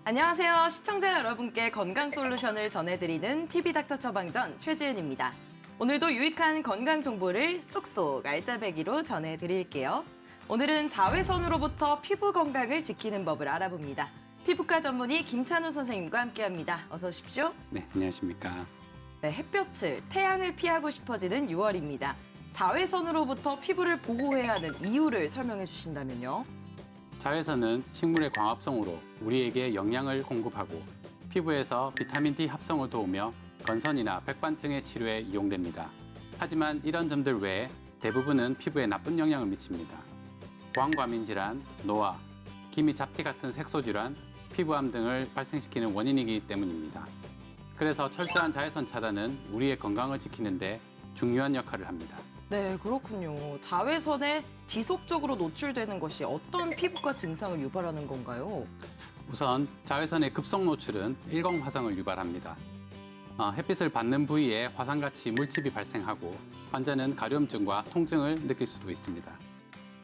안녕하세요. 시청자 여러분께 건강 솔루션을 전해드리는 TV닥터 처방전 최지은입니다. 오늘도 유익한 건강 정보를 쏙쏙 알짜배기로 전해드릴게요. 오늘은 자외선으로부터 피부 건강을 지키는 법을 알아봅니다. 피부과 전문의 김찬우 선생님과 함께합니다. 어서 오십시오. 네, 안녕하십니까. 네, 햇볕을, 태양을 피하고 싶어지는 6월입니다. 자외선으로부터 피부를 보호해야 하는 이유를 설명해 주신다면요. 자외선은 식물의 광합성으로 우리에게 영양을 공급하고 피부에서 비타민 D 합성을 도우며 건선이나 백반증의 치료에 이용됩니다. 하지만 이런 점들 외에 대부분은 피부에 나쁜 영향을 미칩니다. 광과민 질환, 노화, 기미 잡티 같은 색소 질환, 피부암 등을 발생시키는 원인이기 때문입니다. 그래서 철저한 자외선 차단은 우리의 건강을 지키는 데 중요한 역할을 합니다. 네, 그렇군요. 자외선에 지속적으로 노출되는 것이 어떤 피부과 증상을 유발하는 건가요? 우선 자외선의 급성 노출은 일광화성을 유발합니다. 햇빛을 받는 부위에 화상같이 물집이 발생하고 환자는 가려움증과 통증을 느낄 수도 있습니다.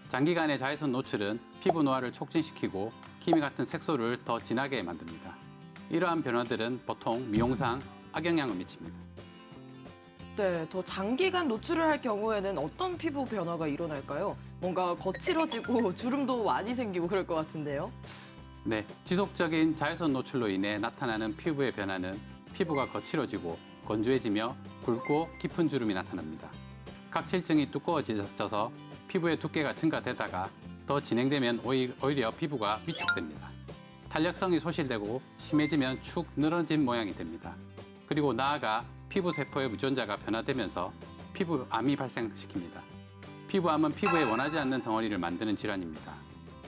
장기간의 자외선 노출은 피부 노화를 촉진시키고 기미 같은 색소를 더 진하게 만듭니다. 이러한 변화들은 보통 미용상 악영향을 미칩니다. 네, 더 장기간 노출을 할 경우에는 어떤 피부 변화가 일어날까요? 뭔가 거칠어지고 주름도 많이 생기고 그럴 것 같은데요. 네, 지속적인 자외선 노출로 인해 나타나는 피부의 변화는 피부가 거칠어지고 건조해지며 굵고 깊은 주름이 나타납니다. 각질층이 두꺼워져서 피부의 두께가 증가되다가 더 진행되면 오히려 피부가 위축됩니다. 탄력성이 소실되고 심해지면 축 늘어진 모양이 됩니다. 그리고 나아가 피부 세포의 유전자가 변화되면서 피부암이 발생시킵니다. 피부암은 피부에 원하지 않는 덩어리를 만드는 질환입니다.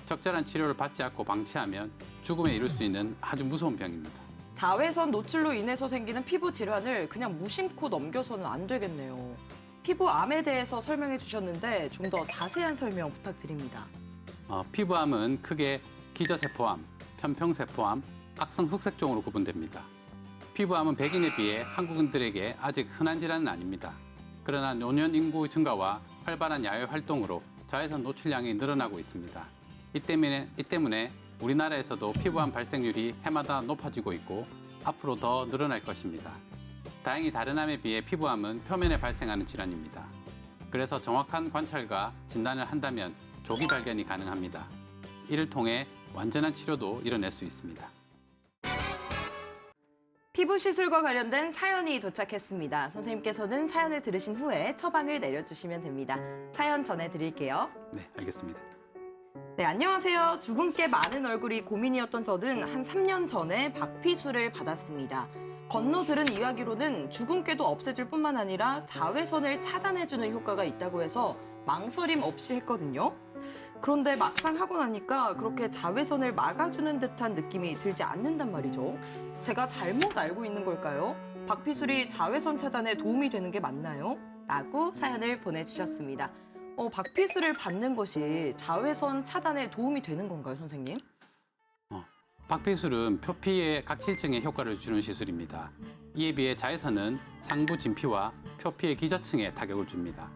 적절한 치료를 받지 않고 방치하면 죽음에 이를 수 있는 아주 무서운 병입니다. 자외선 노출로 인해서 생기는 피부 질환을 그냥 무심코 넘겨서는 안 되겠네요. 피부암에 대해서 설명해 주셨는데 좀 더 자세한 설명 부탁드립니다. 피부암은 크게 기저세포암, 편평세포암, 악성 흑색종으로 구분됩니다. 피부암은 백인에 비해 한국인들에게 아직 흔한 질환은 아닙니다. 그러나 노년 인구 증가와 활발한 야외 활동으로 자외선 노출량이 늘어나고 있습니다. 이 때문에 우리나라에서도 피부암 발생률이 해마다 높아지고 있고 앞으로 더 늘어날 것입니다. 다행히 다른 암에 비해 피부암은 표면에 발생하는 질환입니다. 그래서 정확한 관찰과 진단을 한다면 조기 발견이 가능합니다. 이를 통해 완전한 치료도 이뤄낼 수 있습니다. 피부 시술과 관련된 사연이 도착했습니다. 선생님께서는 사연을 들으신 후에 처방을 내려주시면 됩니다. 사연 전해드릴게요. 네, 알겠습니다. 네, 안녕하세요. 주근깨 많은 얼굴이 고민이었던 저는 한 3년 전에 박피술을 받았습니다. 건너 들은 이야기로는 주근깨도 없애줄 뿐만 아니라 자외선을 차단해주는 효과가 있다고 해서 망설임 없이 했거든요. 그런데 막상 하고 나니까 그렇게 자외선을 막아주는 듯한 느낌이 들지 않는단 말이죠. 제가 잘못 알고 있는 걸까요? 박피술이 자외선 차단에 도움이 되는 게 맞나요? 라고 사연을 보내주셨습니다. 박피술을 받는 것이 자외선 차단에 도움이 되는 건가요, 선생님? 박피술은 표피의 각질층에 효과를 주는 시술입니다. 이에 비해 자외선은 상부 진피와 표피의 기저층에 타격을 줍니다.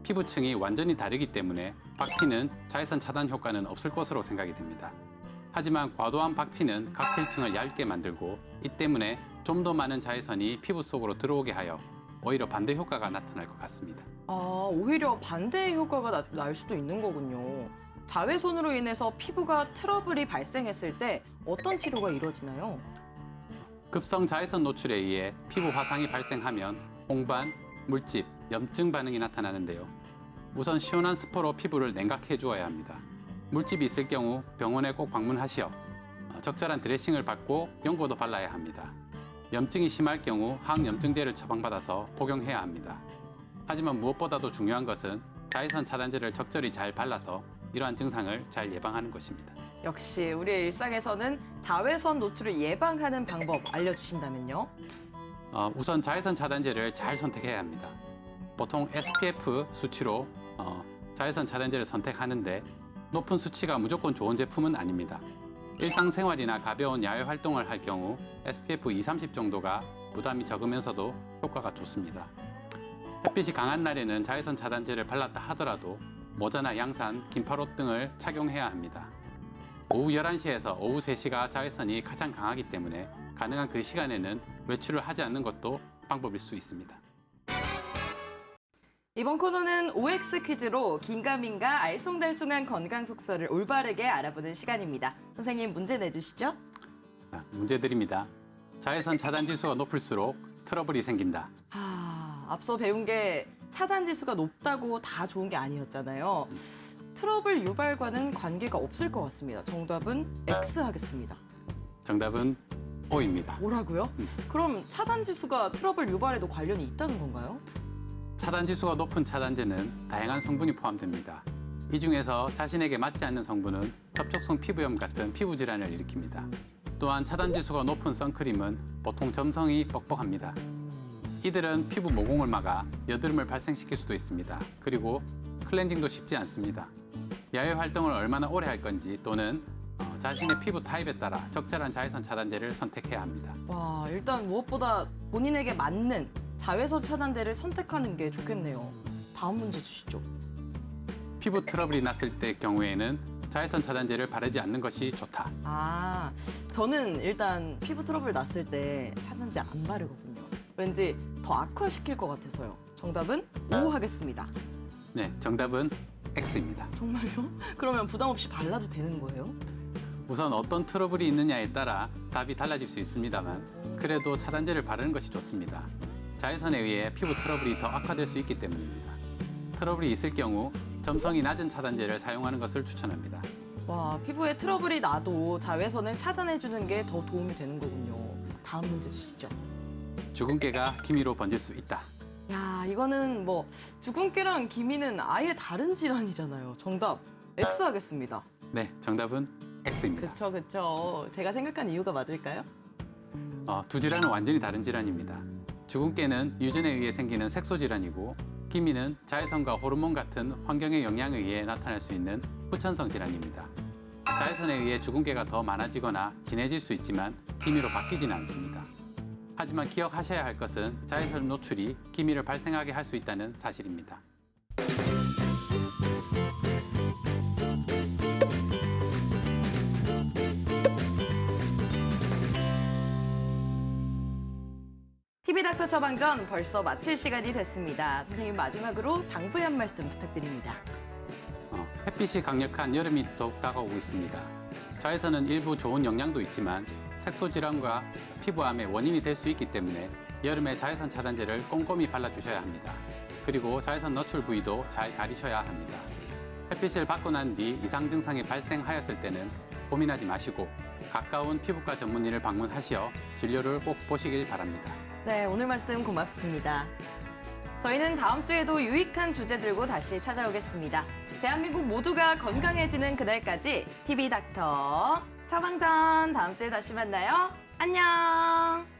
피부층이 완전히 다르기 때문에 박피는 자외선 차단 효과는 없을 것으로 생각이 됩니다. 하지만 과도한 박피는 각질층을 얇게 만들고 이 때문에 좀 더 많은 자외선이 피부 속으로 들어오게 하여 오히려 반대 효과가 나타날 것 같습니다. 오히려 반대의 효과가 날 수도 있는 거군요. 자외선으로 인해서 피부가 트러블이 발생했을 때 어떤 치료가 이루어지나요? 급성 자외선 노출에 의해 피부 화상이 발생하면 홍반, 물집, 염증 반응이 나타나는데요. 우선 시원한 스프로 피부를 냉각해 주어야 합니다. 물집이 있을 경우 병원에 꼭 방문하시어 적절한 드레싱을 받고 연고도 발라야 합니다. 염증이 심할 경우 항염증제를 처방받아서 복용해야 합니다. 하지만 무엇보다도 중요한 것은 자외선 차단제를 적절히 잘 발라서 이러한 증상을 잘 예방하는 것입니다. 역시 우리의 일상에서는 자외선 노출을 예방하는 방법 알려주신다면요? 우선 자외선 차단제를 잘 선택해야 합니다. 보통 SPF 수치로 자외선 차단제를 선택하는데 높은 수치가 무조건 좋은 제품은 아닙니다. 일상생활이나 가벼운 야외 활동을 할 경우 SPF 230 정도가 부담이 적으면서도 효과가 좋습니다. 햇빛이 강한 날에는 자외선 차단제를 발랐다 하더라도 모자나 양산, 긴팔옷 등을 착용해야 합니다. 오후 11시에서 오후 3시가 자외선이 가장 강하기 때문에 가능한 그 시간에는 외출을 하지 않는 것도 방법일 수 있습니다. 이번 코너는 OX 퀴즈로 긴가민가 알쏭달쏭한 건강 속설을 올바르게 알아보는 시간입니다. 선생님 문제 내주시죠. 자, 문제 드립니다. 자외선 차단 지수가 높을수록 트러블이 생긴다. 앞서 배운 게 차단 지수가 높다고 다 좋은 게 아니었잖아요. 트러블 유발과는 관계가 없을 것 같습니다. 정답은 X 하겠습니다. 정답은 O입니다. 뭐라고요? 그럼 차단 지수가 트러블 유발에도 관련이 있다는 건가요? 차단 지수가 높은 차단제는 다양한 성분이 포함됩니다. 이 중에서 자신에게 맞지 않는 성분은 접촉성 피부염 같은 피부 질환을 일으킵니다. 또한 차단 지수가 높은 선크림은 보통 점성이 뻑뻑합니다. 이들은 피부 모공을 막아 여드름을 발생시킬 수도 있습니다. 그리고 클렌징도 쉽지 않습니다. 야외 활동을 얼마나 오래 할 건지 또는 자신의 피부 타입에 따라 적절한 자외선 차단제를 선택해야 합니다. 와, 일단 무엇보다 본인에게 맞는 자외선 차단제를 선택하는 게 좋겠네요. 다음 문제 주시죠. 피부 트러블이 났을 때 경우에는 자외선 차단제를 바르지 않는 것이 좋다. 저는 일단 피부 트러블 났을 때 차단제 안 바르거든요. 왠지 더 악화시킬 것 같아서요. 정답은 O 하겠습니다. 네, 정답은 X입니다. 정말요? 그러면 부담 없이 발라도 되는 거예요? 우선 어떤 트러블이 있느냐에 따라 답이 달라질 수 있습니다만 그래도 차단제를 바르는 것이 좋습니다. 자외선에 의해 피부 트러블이 더 악화될 수 있기 때문입니다. 트러블이 있을 경우 점성이 낮은 차단제를 사용하는 것을 추천합니다. 와, 피부에 트러블이 나도 자외선을 차단해주는 게 더 도움이 되는 거군요. 다음 문제 주시죠. 주근깨가 기미로 번질 수 있다. 야, 이거는 뭐 주근깨랑 기미는 아예 다른 질환이잖아요. 정답 X 하겠습니다. 네, 정답은 X입니다. 그쵸. 제가 생각한 이유가 맞을까요? 두 질환은 완전히 다른 질환입니다. 주근깨는 유전에 의해 생기는 색소 질환이고 기미는 자외선과 호르몬 같은 환경의 영향에 의해 나타날 수 있는 후천성 질환입니다. 자외선에 의해 주근깨가 더 많아지거나 진해질 수 있지만 기미로 바뀌지는 않습니다. 하지만 기억하셔야 할 것은 자외선 노출이 기미를 발생하게 할 수 있다는 사실입니다. TV닥터 처방전 벌써 마칠 시간이 됐습니다. 선생님 마지막으로 당부의 한 말씀 부탁드립니다. 햇빛이 강력한 여름이 더욱 다가오고 있습니다. 자외선은 일부 좋은 영향도 있지만 색소 질환과 피부암의 원인이 될 수 있기 때문에 여름에 자외선 차단제를 꼼꼼히 발라주셔야 합니다. 그리고 자외선 노출 부위도 잘 가리셔야 합니다. 햇빛을 받고 난 뒤 이상 증상이 발생하였을 때는 고민하지 마시고 가까운 피부과 전문의를 방문하시어 진료를 꼭 보시길 바랍니다. 네, 오늘 말씀 고맙습니다. 저희는 다음 주에도 유익한 주제 들고 다시 찾아오겠습니다. 대한민국 모두가 건강해지는 그날까지 TV닥터 처방전 다음 주에 다시 만나요. 안녕.